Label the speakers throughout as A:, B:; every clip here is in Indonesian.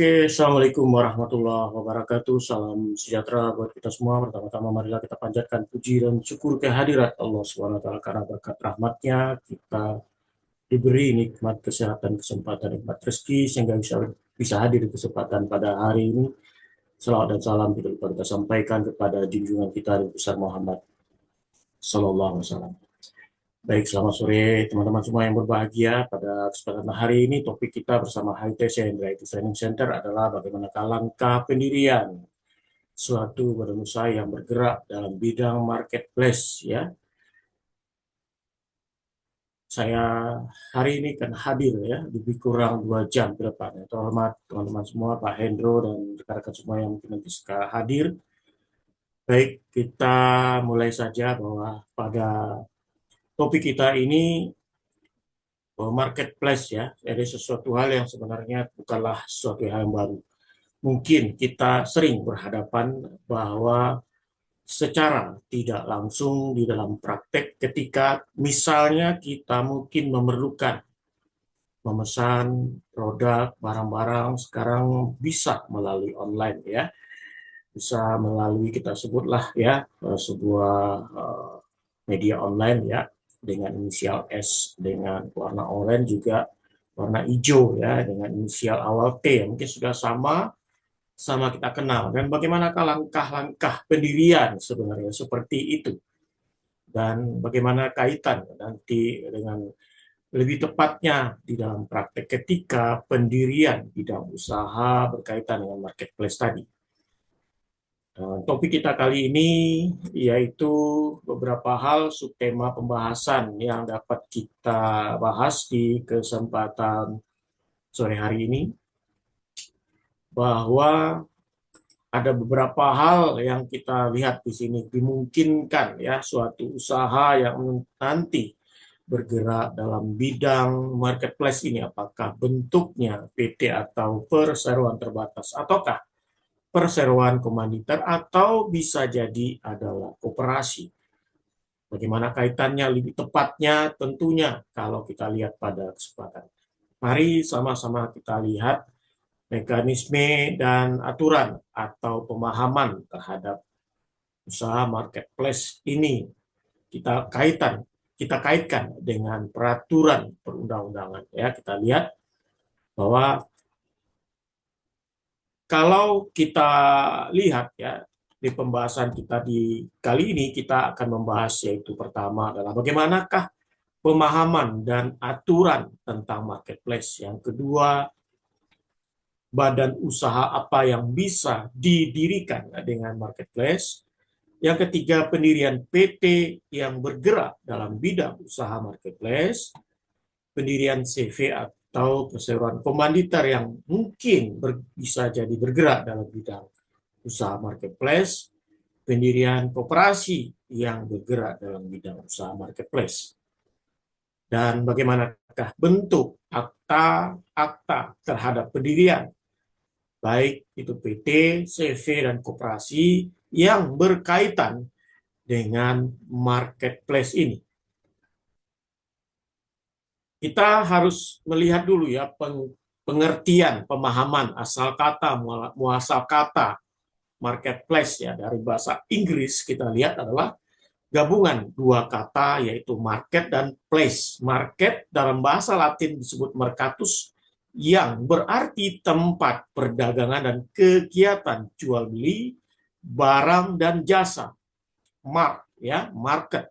A: Oke, Assalamualaikum warahmatullahi wabarakatuh. Salam sejahtera buat kita semua. Pertama-tama marilah kita panjatkan puji dan syukur kehadirat Allah SWT karena berkat rahmatnya kita diberi nikmat kesehatan, kesempatan, nikmat rezeki sehingga bisa hadir di kesempatan pada hari ini. Salawat dan salam kita lupa kita sampaikan kepada junjungan kita Nabi besar Muhammad Sallallahu Alaihi Wasallam. Baik, selamat sore teman-teman semua yang berbahagia. Pada kesempatan hari ini topik kita bersama HITC Hendra IT Training Center adalah bagaimana langkah pendirian suatu badan usaha yang bergerak dalam bidang marketplace ya. Saya hari ini kan hadir ya, lebih kurang 2 jam ke depan. Terhormat teman-teman semua, Pak Hendro dan rekan-rekan semua yang mungkin nanti sekarang hadir. Baik, kita mulai saja bahwa pada topik kita ini marketplace ya, jadi sesuatu hal yang sebenarnya bukanlah sesuatu hal yang baru. Mungkin kita sering berhadapan bahwa secara tidak langsung di dalam praktek ketika misalnya kita mungkin memerlukan memesan produk, barang-barang sekarang bisa melalui online ya, bisa melalui kita sebutlah ya sebuah media online ya dengan inisial S dengan warna oranye juga warna hijau ya dengan inisial awal T mungkin sudah sama kita kenal dan bagaimanakah langkah-langkah pendirian sebenarnya seperti itu dan bagaimana kaitan nanti dengan lebih tepatnya di dalam praktek ketika pendirian bidang usaha berkaitan dengan marketplace tadi. Topik kita kali ini yaitu beberapa hal subtema pembahasan yang dapat kita bahas di kesempatan sore hari ini bahwa ada beberapa hal yang kita lihat di sini dimungkinkan ya suatu usaha yang nanti bergerak dalam bidang marketplace ini apakah bentuknya PT atau perseroan terbatas ataukah perseroan komanditer atau bisa jadi adalah koperasi. Bagaimana kaitannya lebih tepatnya tentunya kalau kita lihat pada kesempatan. Mari sama-sama kita lihat mekanisme dan aturan atau pemahaman terhadap usaha marketplace ini kita kaitkan dengan peraturan perundang-undangan ya. Kita lihat bahwa kalau kita lihat ya di pembahasan kita di kali ini kita akan membahas yaitu pertama adalah bagaimanakah pemahaman dan aturan tentang marketplace. Yang kedua, badan usaha apa yang bisa didirikan dengan marketplace. Yang ketiga, pendirian PT yang bergerak dalam bidang usaha marketplace. Pendirian CV atau perseroan komanditer yang mungkin bisa jadi bergerak dalam bidang usaha marketplace, pendirian koperasi yang bergerak dalam bidang usaha marketplace. Dan bagaimanakah bentuk akta terhadap pendirian, baik itu PT, CV, dan koperasi yang berkaitan dengan marketplace ini. Kita harus melihat dulu ya pengertian, pemahaman asal kata, muasal kata marketplace ya dari bahasa Inggris kita lihat adalah gabungan dua kata yaitu market dan place. Market dalam bahasa Latin disebut mercatus yang berarti tempat perdagangan dan kegiatan jual beli barang dan jasa. Market.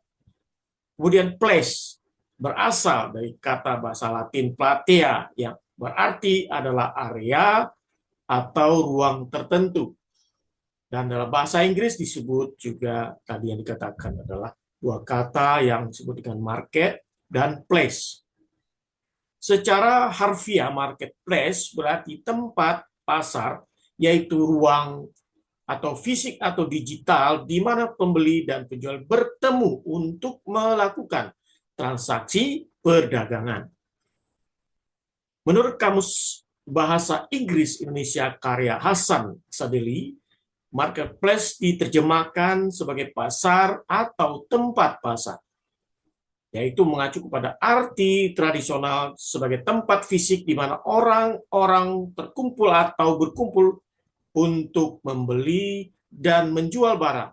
A: Kemudian place berasal dari kata bahasa Latin platea yang berarti adalah area atau ruang tertentu. Dan dalam bahasa Inggris disebut juga tadi yang dikatakan adalah dua kata yang disebut dengan market dan place. Secara harfiah marketplace berarti tempat pasar yaitu ruang atau fisik atau digital di mana pembeli dan penjual bertemu untuk melakukan transaksi perdagangan. Menurut Kamus Bahasa Inggris Indonesia karya Hasan Sadeli, marketplace diterjemahkan sebagai pasar atau tempat pasar. yaitu mengacu kepada arti tradisional sebagai tempat fisik di mana orang-orang terkumpul atau berkumpul untuk membeli dan menjual barang.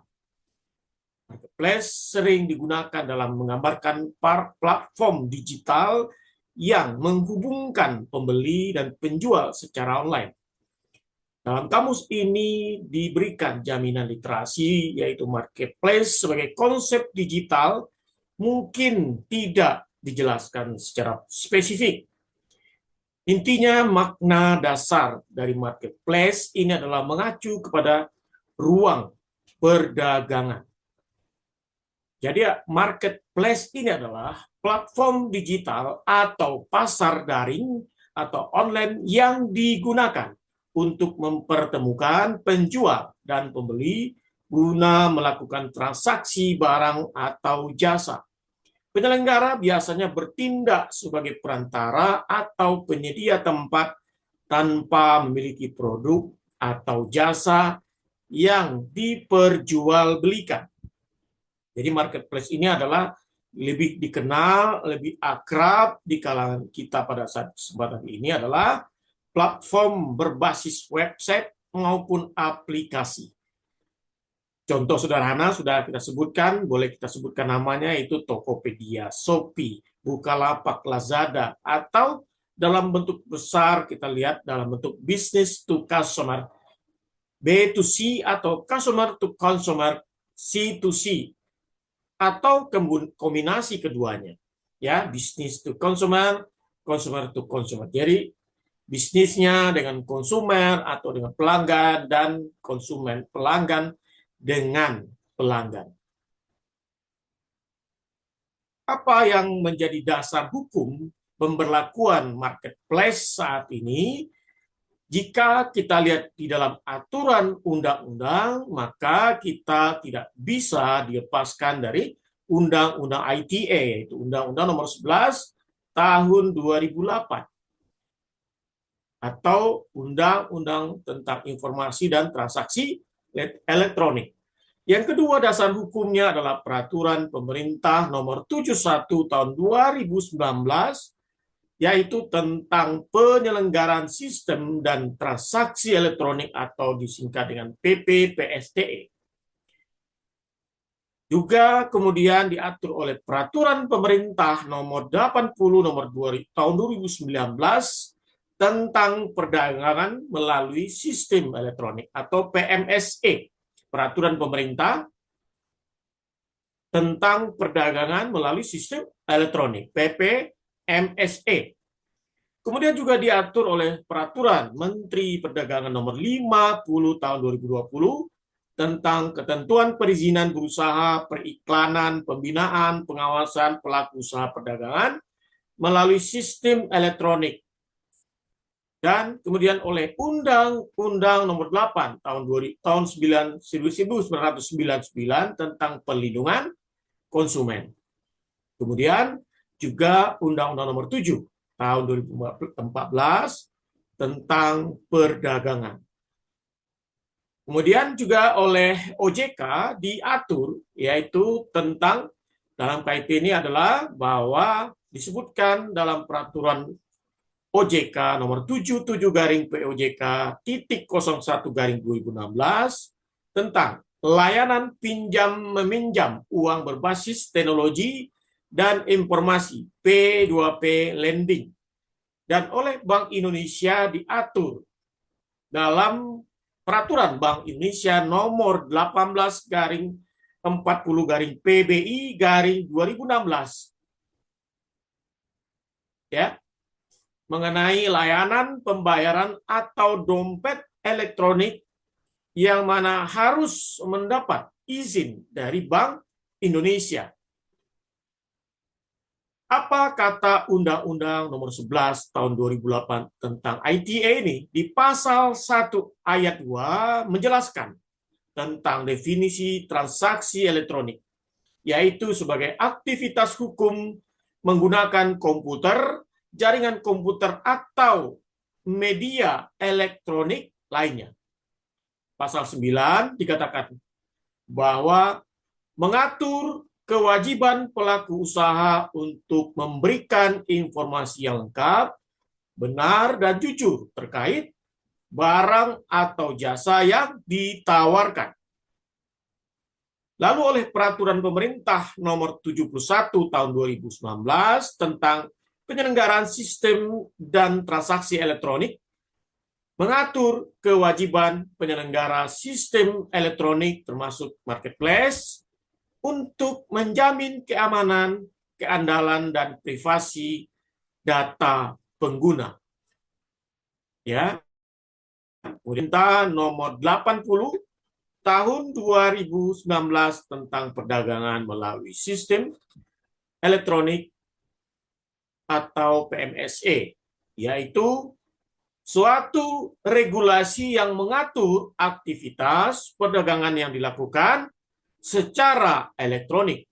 A: Marketplace sering digunakan dalam menggambarkan platform digital yang menghubungkan pembeli dan penjual secara online. Dalam kamus ini diberikan jaminan literasi, yaitu marketplace sebagai konsep digital mungkin tidak dijelaskan secara spesifik. Intinya, makna dasar dari marketplace ini adalah mengacu kepada ruang perdagangan. Jadi, marketplace ini adalah platform digital atau pasar daring atau online yang digunakan untuk mempertemukan penjual dan pembeli guna melakukan transaksi barang atau jasa. Penyelenggara biasanya bertindak sebagai perantara atau penyedia tempat tanpa memiliki produk atau jasa yang diperjualbelikan. Jadi marketplace ini adalah lebih dikenal, lebih akrab di kalangan kita pada saat kesempatan ini adalah platform berbasis website maupun aplikasi. Contoh sederhana sudah kita sebutkan, boleh kita sebutkan namanya, itu Tokopedia, Shopee, Bukalapak, Lazada, atau dalam bentuk besar kita lihat dalam bentuk business to customer, B2C, atau customer to consumer, C2C, atau kombinasi keduanya. Ya, business to consumer, consumer to consumer. Jadi bisnisnya dengan konsumen atau dengan pelanggan, dan konsumen pelanggan dengan pelanggan. Apa yang menjadi dasar hukum pemberlakuan marketplace saat ini? Jika kita lihat di dalam aturan undang-undang, maka kita tidak bisa dilepaskan dari Undang-Undang ITA, yaitu Undang-Undang Nomor 11 Tahun 2008, atau Undang-Undang tentang Informasi dan Transaksi Elektronik. Yang kedua dasar hukumnya adalah Peraturan Pemerintah Nomor 71 Tahun 2019, yaitu tentang penyelenggaraan sistem dan transaksi elektronik atau disingkat dengan PPPSTE. Juga kemudian diatur oleh Peraturan Pemerintah Nomor 80 Tahun 2019 tentang perdagangan melalui sistem elektronik atau PMSE. Peraturan Pemerintah tentang perdagangan melalui sistem elektronik, PPMSE. Kemudian juga diatur oleh Peraturan Menteri Perdagangan Nomor 50 Tahun 2020 tentang ketentuan perizinan berusaha, periklanan, pembinaan, pengawasan pelaku usaha perdagangan melalui sistem elektronik. Dan kemudian oleh Undang-Undang Nomor 8 tahun 1999 tentang perlindungan konsumen. Kemudian juga Undang-Undang Nomor 7 tahun 2014 tentang perdagangan. Kemudian juga oleh OJK diatur, yaitu tentang, dalam kaitan ini adalah bahwa disebutkan dalam peraturan OJK nomor 77-POJK-01-2016 tentang layanan pinjam-meminjam uang berbasis teknologi dan informasi P2P lending. Dan oleh Bank Indonesia diatur dalam Peraturan Bank Indonesia nomor 18/40/PBI/2016. Ya, mengenai layanan pembayaran atau dompet elektronik yang mana harus mendapat izin dari Bank Indonesia. Apa kata Undang-Undang Nomor 11 Tahun 2008 tentang ITA ini? Di pasal 1 ayat 2 menjelaskan tentang definisi transaksi elektronik, yaitu sebagai aktivitas hukum menggunakan komputer, jaringan komputer, atau media elektronik lainnya. Pasal 9 dikatakan bahwa mengatur kewajiban pelaku usaha untuk memberikan informasi yang lengkap, benar, dan jujur terkait barang atau jasa yang ditawarkan. Lalu oleh peraturan pemerintah nomor 71 tahun 2019 tentang penyelenggaraan sistem dan transaksi elektronik, mengatur kewajiban penyelenggara sistem elektronik termasuk marketplace untuk menjamin keamanan, keandalan, dan privasi data pengguna. Ya, Perintah nomor 80 tahun 2019 tentang perdagangan melalui sistem elektronik atau PMSE, yaitu suatu regulasi yang mengatur aktivitas perdagangan yang dilakukan secara elektronik,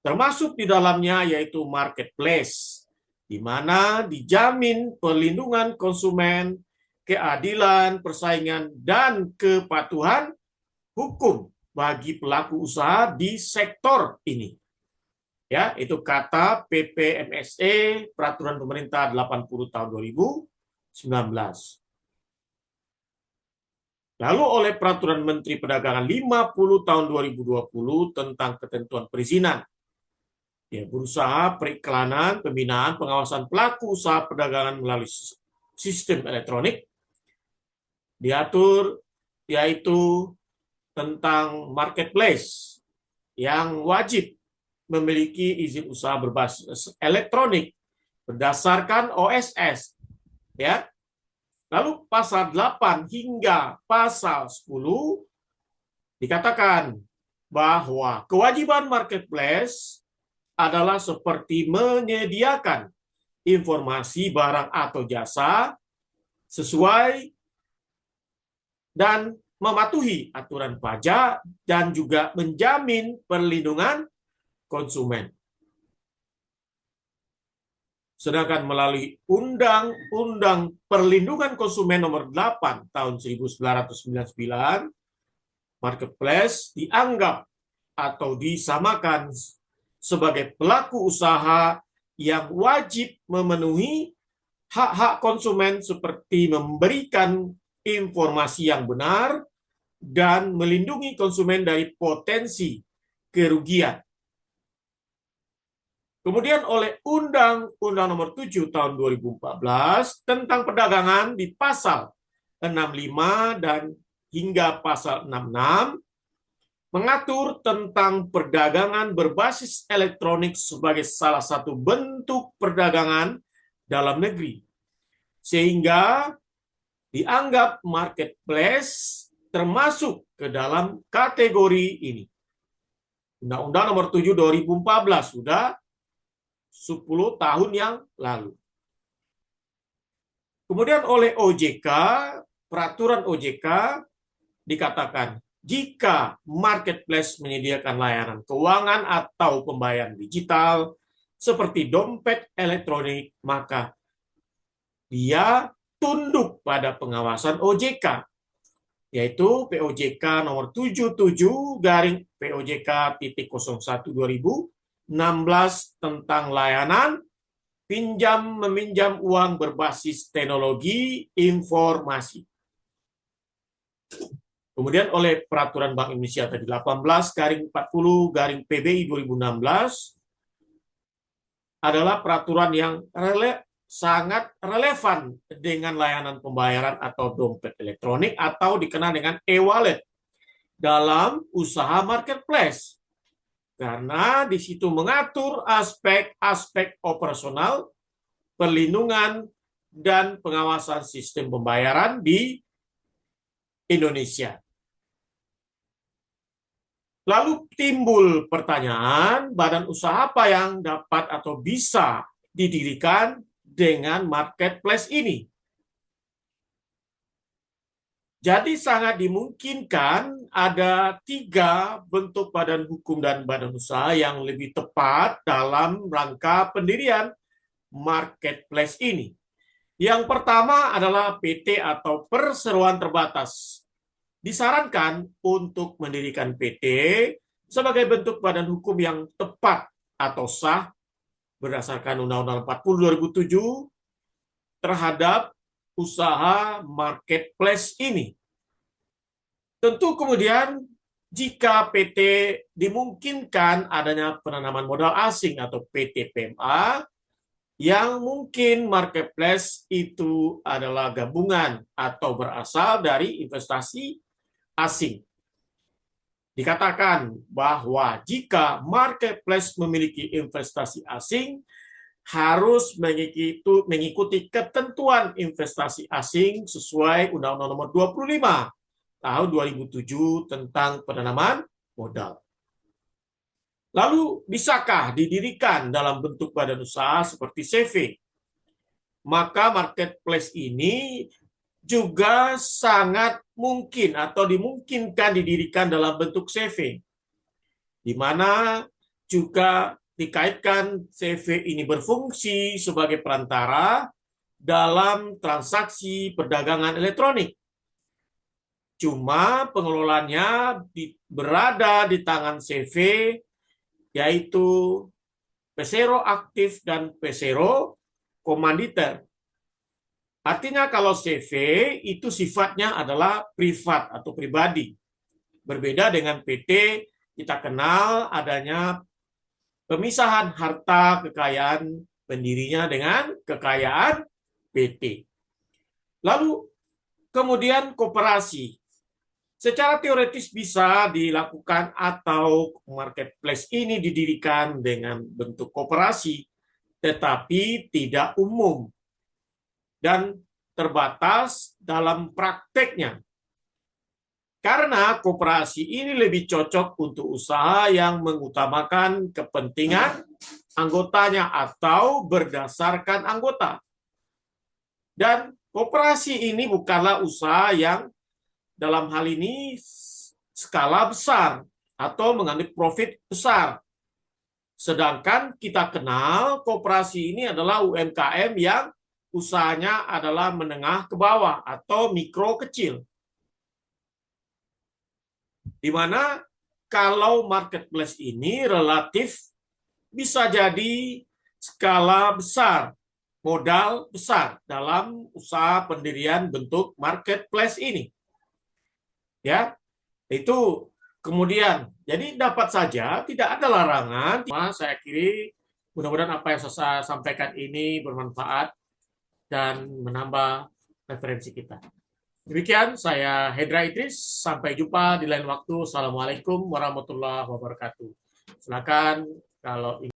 A: termasuk di dalamnya yaitu marketplace, di mana dijamin perlindungan konsumen, keadilan, persaingan, dan kepatuhan hukum bagi pelaku usaha di sektor ini. Ya, itu kata PPMSE Peraturan Pemerintah 80 tahun 2019. Lalu oleh Peraturan Menteri Perdagangan 50 tahun 2020 tentang ketentuan perizinan, ya, berusaha, periklanan, pembinaan, pengawasan pelaku usaha perdagangan melalui sistem elektronik, diatur yaitu tentang marketplace yang wajib memiliki izin usaha berbasis elektronik berdasarkan OSS, ya. Lalu pasal 8 hingga pasal 10 dikatakan bahwa kewajiban marketplace adalah seperti menyediakan informasi barang atau jasa sesuai dan mematuhi aturan pajak dan juga menjamin perlindungan konsumen. Sedangkan melalui Undang-Undang Perlindungan Konsumen Nomor 8 Tahun 1999, marketplace dianggap atau disamakan sebagai pelaku usaha yang wajib memenuhi hak-hak konsumen seperti memberikan informasi yang benar dan melindungi konsumen dari potensi kerugian. Kemudian oleh Undang-Undang Nomor 7 Tahun 2014 tentang perdagangan di pasal 65 dan hingga pasal 66 mengatur tentang perdagangan berbasis elektronik sebagai salah satu bentuk perdagangan dalam negeri, sehingga dianggap marketplace termasuk ke dalam kategori ini. Undang-Undang Nomor 7 2014 sudah 10 tahun yang lalu. Kemudian oleh OJK, peraturan OJK dikatakan jika marketplace menyediakan layanan keuangan atau pembayaran digital seperti dompet elektronik, maka dia tunduk pada pengawasan OJK, yaitu POJK nomor 77 garing POJK.01/2016 tentang layanan pinjam-meminjam uang berbasis teknologi informasi. Kemudian oleh Peraturan Bank Indonesia tadi 18/40/PBI 2016 adalah peraturan yang sangat relevan dengan layanan pembayaran atau dompet elektronik atau dikenal dengan e-wallet dalam usaha marketplace. Karena di situ mengatur aspek-aspek operasional, perlindungan, dan pengawasan sistem pembayaran di Indonesia. Lalu timbul pertanyaan, badan usaha apa yang dapat atau bisa didirikan dengan marketplace ini? Jadi sangat dimungkinkan ada 3 bentuk badan hukum dan badan usaha yang lebih tepat dalam rangka pendirian marketplace ini. Yang pertama adalah PT atau perseroan terbatas. Disarankan untuk mendirikan PT sebagai bentuk badan hukum yang tepat atau sah berdasarkan Undang-Undang 40 2007 terhadap usaha marketplace ini. Tentu kemudian jika PT dimungkinkan adanya penanaman modal asing atau PT PMA, yang mungkin marketplace itu adalah gabungan atau berasal dari investasi asing. Dikatakan bahwa jika marketplace memiliki investasi asing, harus mengikuti ketentuan investasi asing sesuai Undang-Undang Nomor 25 tahun 2007 tentang penanaman modal. Lalu, bisakah didirikan dalam bentuk badan usaha seperti CV? Maka marketplace ini juga sangat mungkin atau dimungkinkan didirikan dalam bentuk CV, di mana juga dikaitkan CV ini berfungsi sebagai perantara dalam transaksi perdagangan elektronik. Cuma pengelolaannya berada di tangan CV, yaitu pesero aktif dan pesero komanditer. Artinya kalau CV itu sifatnya adalah privat atau pribadi. Berbeda dengan PT, kita kenal adanya pemisahan harta kekayaan pendirinya dengan kekayaan PT. Lalu kemudian koperasi. Secara teoretis bisa dilakukan atau marketplace ini didirikan dengan bentuk koperasi, tetapi tidak umum dan terbatas dalam prakteknya. Karena koperasi ini lebih cocok untuk usaha yang mengutamakan kepentingan anggotanya atau berdasarkan anggota. Dan koperasi ini bukanlah usaha yang dalam hal ini skala besar atau mengandung profit besar. Sedangkan kita kenal koperasi ini adalah UMKM yang usahanya adalah menengah ke bawah atau mikro kecil. Di mana kalau marketplace ini relatif bisa jadi skala besar, modal besar dalam usaha pendirian bentuk marketplace ini. Ya, itu kemudian jadi dapat saja tidak ada larangan. Saya kira mudah-mudahan apa yang saya sampaikan ini bermanfaat dan menambah referensi kita. Demikian saya Hendra Idris, sampai jumpa di lain waktu. Assalamualaikum warahmatullahi wabarakatuh. Silakan kalau ingin